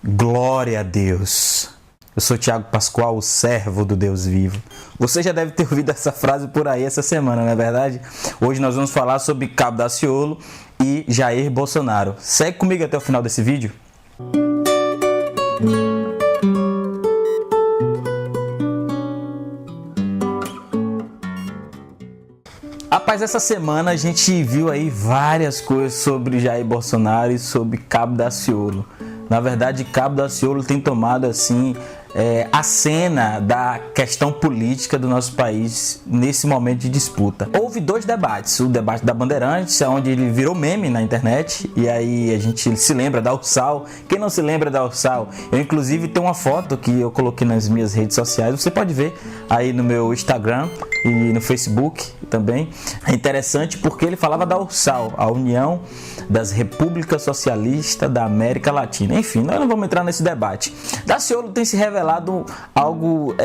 Glória a Deus. Eu sou Thiago Pascoal, o servo do Deus vivo. Você já deve ter ouvido essa frase por aí essa semana, não é verdade? Hoje nós vamos falar sobre Cabo Daciolo e Jair Bolsonaro. Segue comigo até o final desse vídeo. Rapaz, essa semana a gente viu aí várias coisas sobre Jair Bolsonaro e sobre Cabo Daciolo. Na verdade, Cabo Daciolo tem tomado assim a cena da questão política do nosso país nesse momento de disputa. Houve dois debates, o debate da Bandeirantes, onde ele virou meme na internet, e aí a gente se lembra da Ursal. Quem não se lembra da Ursal? Eu inclusive tenho uma foto que eu coloquei nas minhas redes sociais, você pode ver aí no meu Instagram e no Facebook também. É interessante porque ele falava da Ursal, a União das Repúblicas Socialistas da América Latina. Enfim, nós não vamos entrar nesse debate. Daciolo tem se revelado algo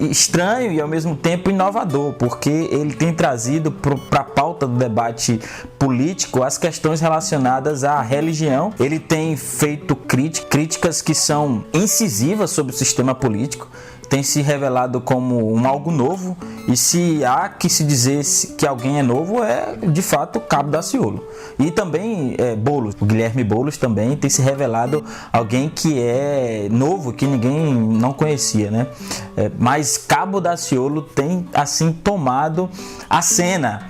estranho e ao mesmo tempo inovador, porque ele tem trazido para a pauta do debate político as questões relacionadas à religião. Ele tem feito críticas que são incisivas sobre o sistema político, tem se revelado como algo novo, e se há que se dizer que alguém é novo, é de fato Cabo Daciolo. E também Boulos, o Guilherme Boulos também tem se revelado alguém que é novo, que ninguém não conhecia, né? Mas Cabo Daciolo tem assim tomado a cena.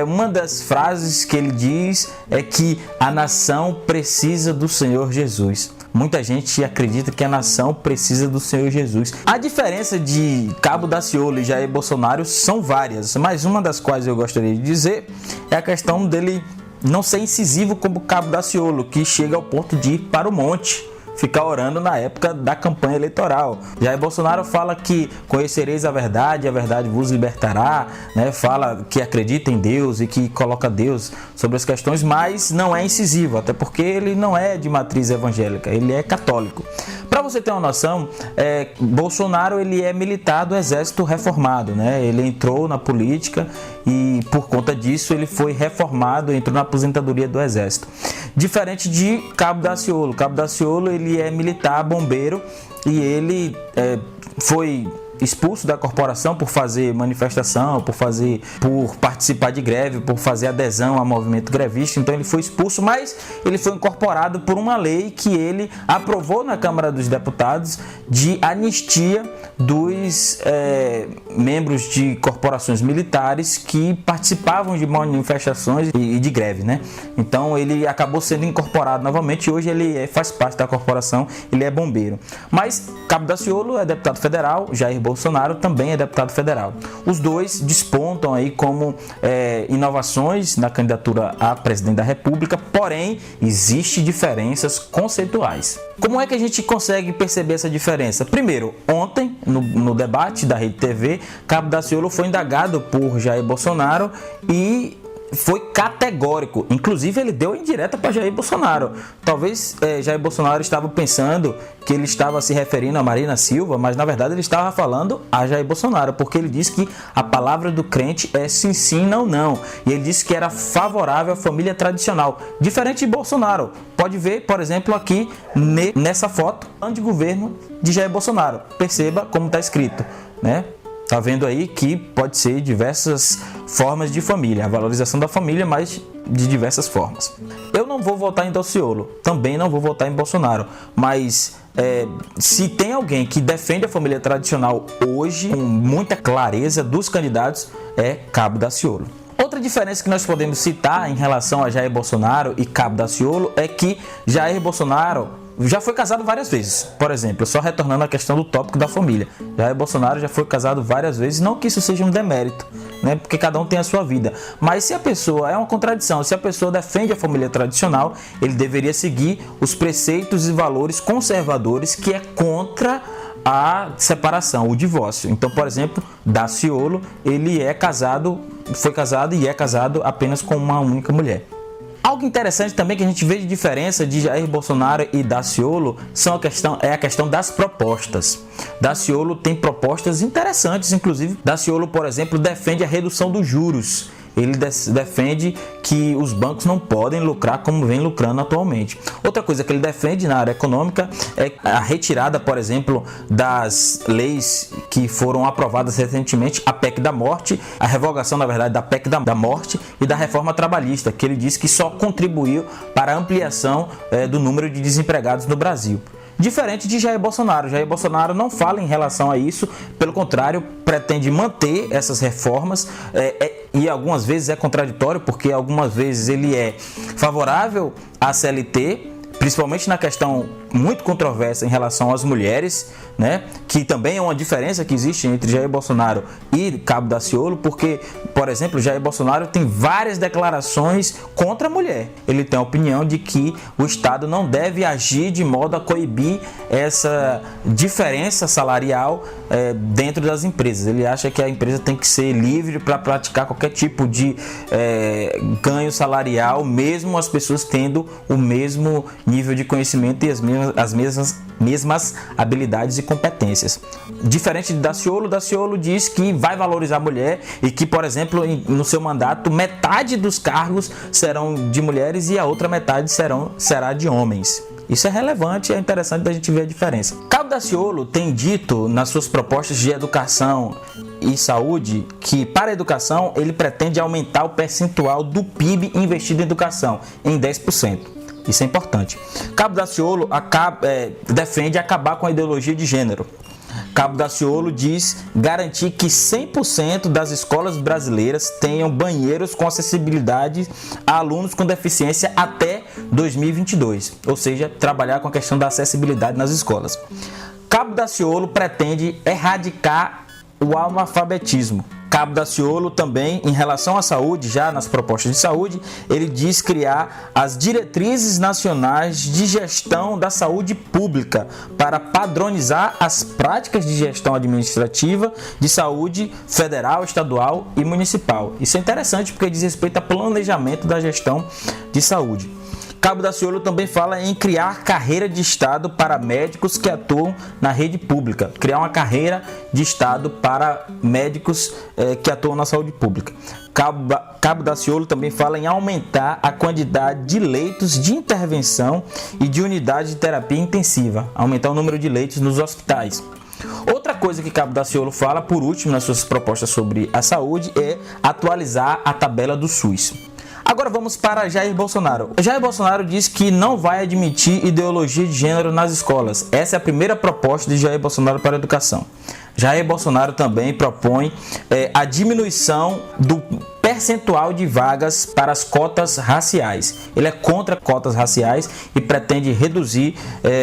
Uma das frases que ele diz é que a nação precisa do Senhor Jesus. Muita gente acredita que a nação precisa do Senhor Jesus. A diferença de Cabo Daciolo e Jair Bolsonaro são várias, mas uma das quais eu gostaria de dizer é a questão dele não ser incisivo como Cabo Daciolo, que chega ao ponto de ir para o monte, ficar orando na época da campanha eleitoral. Jair Bolsonaro fala que conhecereis a verdade vos libertará, né? Fala que acredita em Deus e que coloca Deus sobre as questões, mas não é incisivo, até porque ele não é de matriz evangélica, ele é católico. Para você ter uma noção, Bolsonaro ele é militar do Exército Reformado, né? Ele entrou na política e por conta disso ele foi reformado, entrou na aposentadoria do Exército. Diferente de Cabo Daciolo. Cabo Daciolo ele é militar, bombeiro, e ele foi expulso da corporação por fazer manifestação, por participar de greve, por fazer adesão ao movimento grevista. Então ele foi expulso, mas ele foi incorporado por uma lei que ele aprovou na Câmara dos Deputados de anistia dos membros de corporações militares que participavam de manifestações e de greve, né? Então ele acabou sendo incorporado novamente e hoje ele faz parte da corporação, ele é bombeiro. Mas Cabo Daciolo é deputado federal, Jair Bolsonaro também é deputado federal. Os dois despontam aí como inovações na candidatura a presidente da República, porém existem diferenças conceituais. Como é que a gente consegue perceber essa diferença? Primeiro, ontem, no debate da Rede TV, Cabo Daciolo foi indagado por Jair Bolsonaro e foi categórico. Inclusive ele deu indireta para Jair Bolsonaro. Talvez Jair Bolsonaro estava pensando que ele estava se referindo a Marina Silva, mas na verdade ele estava falando a Jair Bolsonaro, porque ele disse que a palavra do crente é sim, sim, não, não. E ele disse que era favorável à família tradicional, diferente de Bolsonaro. Pode ver, por exemplo, aqui nessa foto, plano de governo de Jair Bolsonaro. Perceba como está escrito, né? Tá vendo aí que pode ser diversas formas de família, a valorização da família, mas de diversas formas. Eu não vou votar em Daciolo, também não vou votar em Bolsonaro, mas se tem alguém que defende a família tradicional hoje, com muita clareza dos candidatos, é Cabo Daciolo. Outra diferença que nós podemos citar em relação a Jair Bolsonaro e Cabo Daciolo é que Jair Bolsonaro já foi casado várias vezes. Por exemplo, só retornando à questão do tópico da família, Jair Bolsonaro já foi casado várias vezes, não que isso seja um demérito, né? Porque cada um tem a sua vida, mas se a pessoa, é uma contradição, se a pessoa defende a família tradicional, ele deveria seguir os preceitos e valores conservadores, que é contra a separação, o divórcio. Então, por exemplo, Daciolo, ele foi casado e é casado apenas com uma única mulher. Algo interessante também que a gente vê de diferença de Jair Bolsonaro e Daciolo é a questão das propostas. Daciolo tem propostas interessantes, inclusive Daciolo, por exemplo, defende a redução dos juros. ele defende que os bancos não podem lucrar como vem lucrando atualmente. Outra coisa que ele defende na área econômica é a retirada, por exemplo, das leis que foram aprovadas recentemente, a PEC da morte, a revogação, na verdade, da PEC da morte e da reforma trabalhista, que ele diz que só contribuiu para a ampliação do número de desempregados no Brasil. Diferente de Jair Bolsonaro. Jair Bolsonaro não fala em relação a isso, pelo contrário, pretende manter essas reformas e algumas vezes é contraditório, porque algumas vezes ele é favorável à CLT, principalmente na questão muito controversa em relação às mulheres, né? Que também é uma diferença que existe entre Jair Bolsonaro e Cabo Daciolo, porque, por exemplo, Jair Bolsonaro tem várias declarações contra a mulher. Ele tem a opinião de que o Estado não deve agir de modo a coibir essa diferença salarial dentro das empresas. Ele acha que a empresa tem que ser livre para praticar qualquer tipo de ganho salarial, mesmo as pessoas tendo o mesmo nível de conhecimento e as mesmas habilidades e competências. Diferente de Daciolo, Daciolo diz que vai valorizar a mulher e que, por exemplo, no seu mandato, metade dos cargos serão de mulheres e a outra metade será de homens. Isso é relevante e é interessante da gente ver a diferença. Cabo Daciolo tem dito nas suas propostas de educação e saúde que, para a educação, ele pretende aumentar o percentual do PIB investido em educação em 10%. Isso é importante. Cabo Daciolo defende acabar com a ideologia de gênero. Cabo Daciolo diz garantir que 100% das escolas brasileiras tenham banheiros com acessibilidade a alunos com deficiência até 2022, ou seja, trabalhar com a questão da acessibilidade nas escolas. Cabo Daciolo pretende erradicar o analfabetismo. Cabo Daciolo também, em relação à saúde, já nas propostas de saúde, ele diz criar as diretrizes nacionais de gestão da saúde pública para padronizar as práticas de gestão administrativa de saúde federal, estadual e municipal. Isso é interessante porque diz respeito ao planejamento da gestão de saúde. Cabo Daciolo também fala em criar carreira de Estado para médicos que atuam na rede pública. Criar uma carreira de Estado para médicos que atuam na saúde pública. Cabo Daciolo também fala em aumentar a quantidade de leitos de intervenção e de unidades de terapia intensiva. Aumentar o número de leitos nos hospitais. Outra coisa que Cabo Daciolo fala, por último, nas suas propostas sobre a saúde, é atualizar a tabela do SUS. Agora vamos para Jair Bolsonaro. Jair Bolsonaro diz que não vai admitir ideologia de gênero nas escolas. Essa é a primeira proposta de Jair Bolsonaro para a educação. Jair Bolsonaro também propõe a diminuição do percentual de vagas para as cotas raciais. Ele é contra cotas raciais e pretende reduzir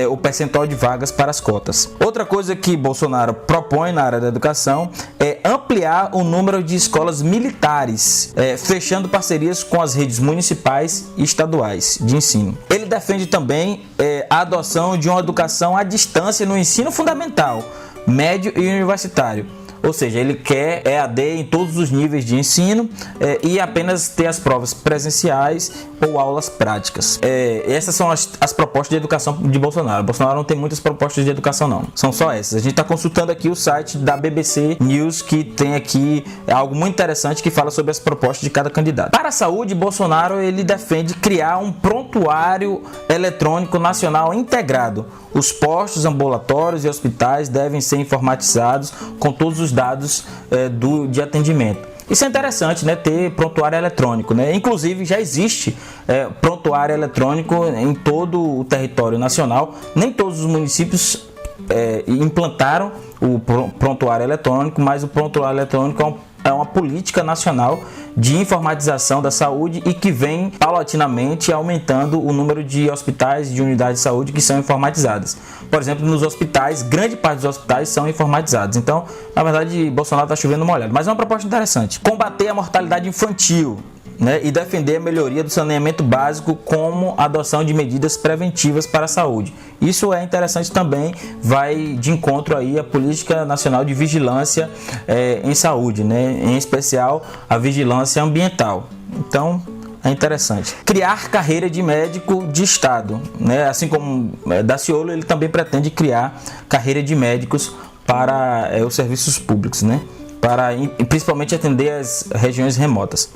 o percentual de vagas para as cotas. Outra coisa que Bolsonaro propõe na área da educação é ampliar o número de escolas militares, fechando parcerias com as redes municipais e estaduais de ensino. Ele defende também a adoção de uma educação à distância no ensino fundamental, médio e universitário. Ou seja, ele quer EAD em todos os níveis de ensino e apenas ter as provas presenciais ou aulas práticas. Essas são as propostas de educação de Bolsonaro. Bolsonaro não tem muitas propostas de educação não, são só essas. A gente está consultando aqui o site da BBC News, que tem aqui algo muito interessante que fala sobre as propostas de cada candidato. Para a saúde, Bolsonaro ele defende criar um prontuário eletrônico nacional integrado. Os postos, ambulatórios e hospitais devem ser informatizados com todos os dados de atendimento. Isso é interessante, né? Ter prontuário eletrônico, né? Inclusive já existe prontuário eletrônico em todo o território nacional. Nem todos os municípios implantaram o prontuário eletrônico, mas o prontuário eletrônico é uma política nacional de informatização da saúde e que vem paulatinamente aumentando o número de hospitais e de unidades de saúde que são informatizadas. Por exemplo, nos hospitais, grande parte dos hospitais são informatizados. Então, na verdade, Bolsonaro está chovendo molhado. Mas é uma proposta interessante. Combater a mortalidade infantil, né, e defender a melhoria do saneamento básico como adoção de medidas preventivas para a saúde. Isso é interessante também, vai de encontro aí à Política Nacional de Vigilância em Saúde, né, em especial a vigilância ambiental. Então, é interessante. Criar carreira de médico de Estado, né, assim como Daciolo, ele também pretende criar carreira de médicos para os serviços públicos, né, para principalmente atender as regiões remotas.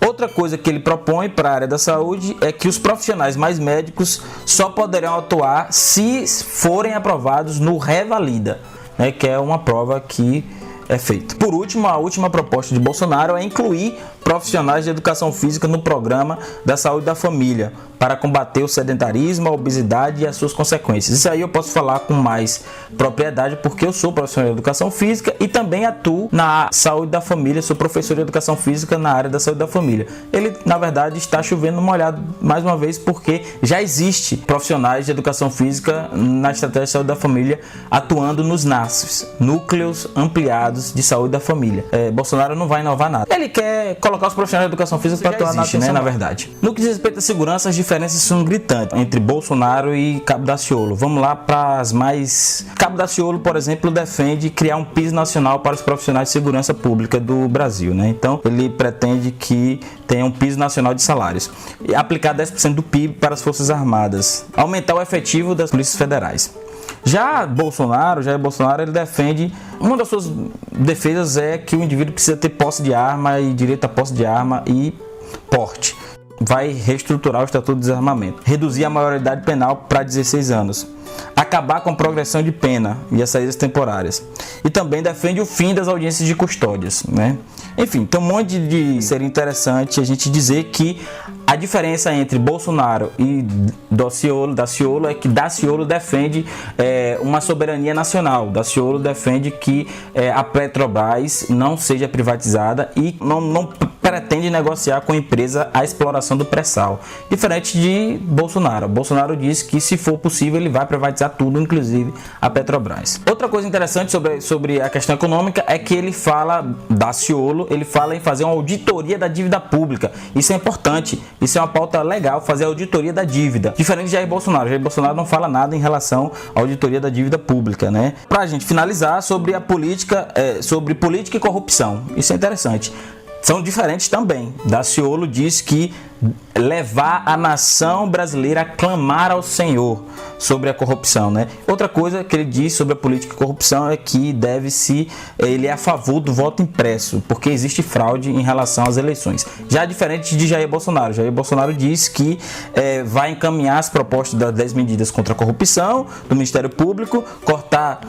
Outra coisa que ele propõe para a área da saúde é que os profissionais mais médicos só poderão atuar se forem aprovados no Revalida, né, que é uma prova que é feita. Por último, a última proposta de Bolsonaro é incluir profissionais de educação física no programa da saúde da família para combater o sedentarismo, a obesidade e as suas consequências. Isso aí eu posso falar com mais propriedade porque eu sou profissional de educação física e também atuo na saúde da família, sou professor de educação física na área da saúde da família. Ele, na verdade, está chovendo molhado mais uma vez porque já existe profissionais de educação física na estratégia de saúde da família atuando nos NASFs, Núcleos Ampliados de Saúde da Família. Bolsonaro não vai inovar nada. Ele quer colocar os profissionais de educação física para atuar na atenção, na verdade. No que diz respeito à segurança, as diferenças são gritantes entre Bolsonaro e Cabo Daciolo. Vamos lá para as mais... Cabo Daciolo, por exemplo, defende criar um piso nacional para os profissionais de segurança pública do Brasil, né? Então, ele pretende que tenha um piso nacional de salários e aplicar 10% do PIB para as Forças Armadas, aumentar o efetivo das polícias federais. Já Jair Bolsonaro, ele defende, uma das suas defesas é que o indivíduo precisa ter posse de arma e direito à posse de arma e porte. Vai reestruturar o Estatuto de Desarmamento, reduzir a maioridade penal para 16 anos, acabar com a progressão de pena e as saídas temporárias. E também defende o fim das audiências de custódias, né? Enfim, tem um monte de... Seria interessante a gente dizer que a diferença entre Bolsonaro e Daciolo é que Daciolo defende uma soberania nacional. Daciolo defende que a Petrobras não seja privatizada e não pretende negociar com a empresa a exploração do pré-sal. Diferente de Bolsonaro. Bolsonaro diz que, se for possível, ele vai privatizar tudo, inclusive a Petrobras. Outra coisa interessante sobre a questão econômica é que ele fala, Daciolo, ele fala em fazer uma auditoria da dívida pública. Isso é importante. Isso é uma pauta legal, fazer a auditoria da dívida. Diferente de Jair Bolsonaro. Jair Bolsonaro não fala nada em relação à auditoria da dívida pública, né? Pra gente finalizar sobre a política, sobre política e corrupção. Isso é interessante. São diferentes também. Daciolo diz que levar a nação brasileira a clamar ao Senhor sobre a corrupção, né? Outra coisa que ele diz sobre a política e corrupção é que ele é a favor do voto impresso, porque existe fraude em relação às eleições. Já diferente de Jair Bolsonaro diz que vai encaminhar as propostas das 10 medidas contra a corrupção do Ministério Público, cortar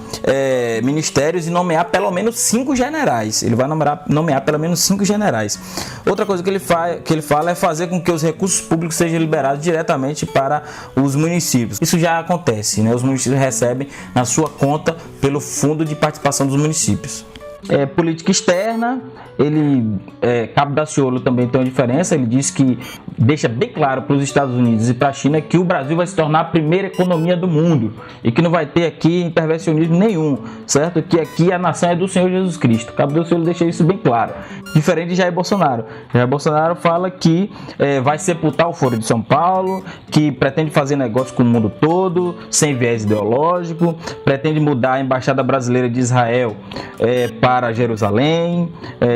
ministérios e nomear pelo menos 5 generais. Ele vai nomear pelo menos 5 generais. Outra coisa que ele fala é fazer com que os recursos públicos sejam liberados diretamente para os municípios. Isso já acontece, né? Os municípios recebem na sua conta pelo Fundo de Participação dos Municípios. Política externa, Cabo Daciolo também tem uma diferença. Ele diz que deixa bem claro para os Estados Unidos e para a China que o Brasil vai se tornar a primeira economia do mundo e que não vai ter aqui intervencionismo nenhum, certo? Que aqui a nação é do Senhor Jesus Cristo. Cabo Daciolo deixa isso bem claro. Diferente de Jair Bolsonaro. Jair Bolsonaro fala que vai sepultar o Foro de São Paulo, que pretende fazer negócio com o mundo todo, sem viés ideológico, pretende mudar a Embaixada Brasileira de Israel para Jerusalém,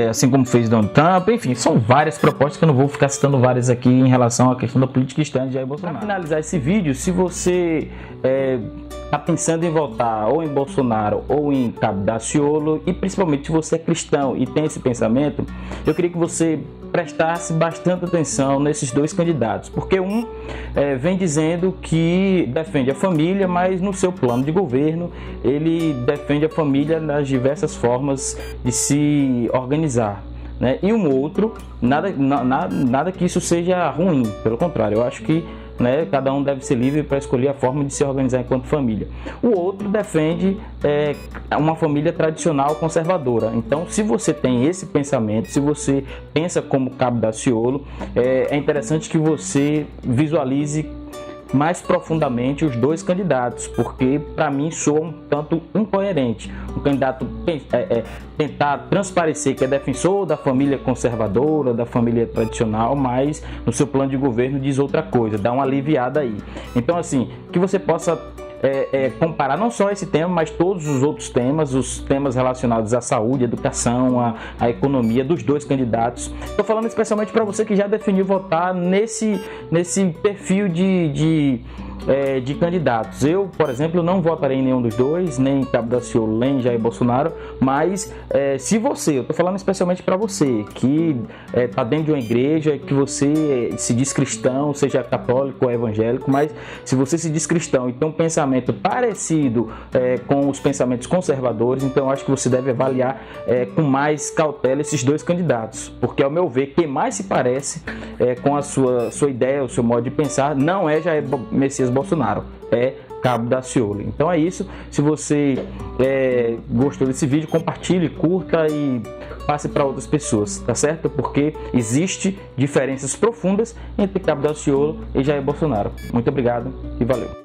assim como fez Donald Trump. Enfim, são várias propostas que eu não vou ficar citando várias aqui em relação à questão da política externa de Jair Bolsonaro. Para finalizar esse vídeo, se você está pensando em votar ou em Bolsonaro ou em Cabo Daciolo, e principalmente se você é cristão e tem esse pensamento, eu queria que você prestasse bastante atenção nesses dois candidatos, porque um vem dizendo que defende a família, mas no seu plano de governo ele defende a família nas diversas formas de se organizar, né? E um outro, nada que isso seja ruim, pelo contrário, eu acho que cada um deve ser livre para escolher a forma de se organizar enquanto família. O outro defende uma família tradicional conservadora. Então, se você tem esse pensamento, se você pensa como Cabo Daciolo, é interessante que você visualize mais profundamente os dois candidatos, porque para mim soa um tanto incoerente. Um candidato tentar transparecer que é defensor da família conservadora, da família tradicional, mas no seu plano de governo diz outra coisa, dá uma aliviada aí. Então, assim, que você possa comparar não só esse tema, mas todos os outros temas, os temas relacionados à saúde, à educação, à economia dos dois candidatos. Estou falando especialmente para você que já definiu votar nesse perfil de candidatos. Eu, por exemplo, não votarei em nenhum dos dois, nem em Cabo Daciolo, nem em Jair Bolsonaro, mas se você, eu estou falando especialmente para você que está dentro de uma igreja, que você se diz cristão, seja católico ou evangélico, mas se você se diz cristão e tem um pensamento parecido com os pensamentos conservadores, então eu acho que você deve avaliar com mais cautela esses dois candidatos, porque ao meu ver, quem mais se parece com a sua ideia, o seu modo de pensar, não é Jair Messias Bolsonaro, é Cabo Daciolo. Então é isso. Se você gostou desse vídeo, compartilhe, curta e passe para outras pessoas, tá certo? Porque existe diferenças profundas entre Cabo Daciolo e Jair Bolsonaro. Muito obrigado e valeu!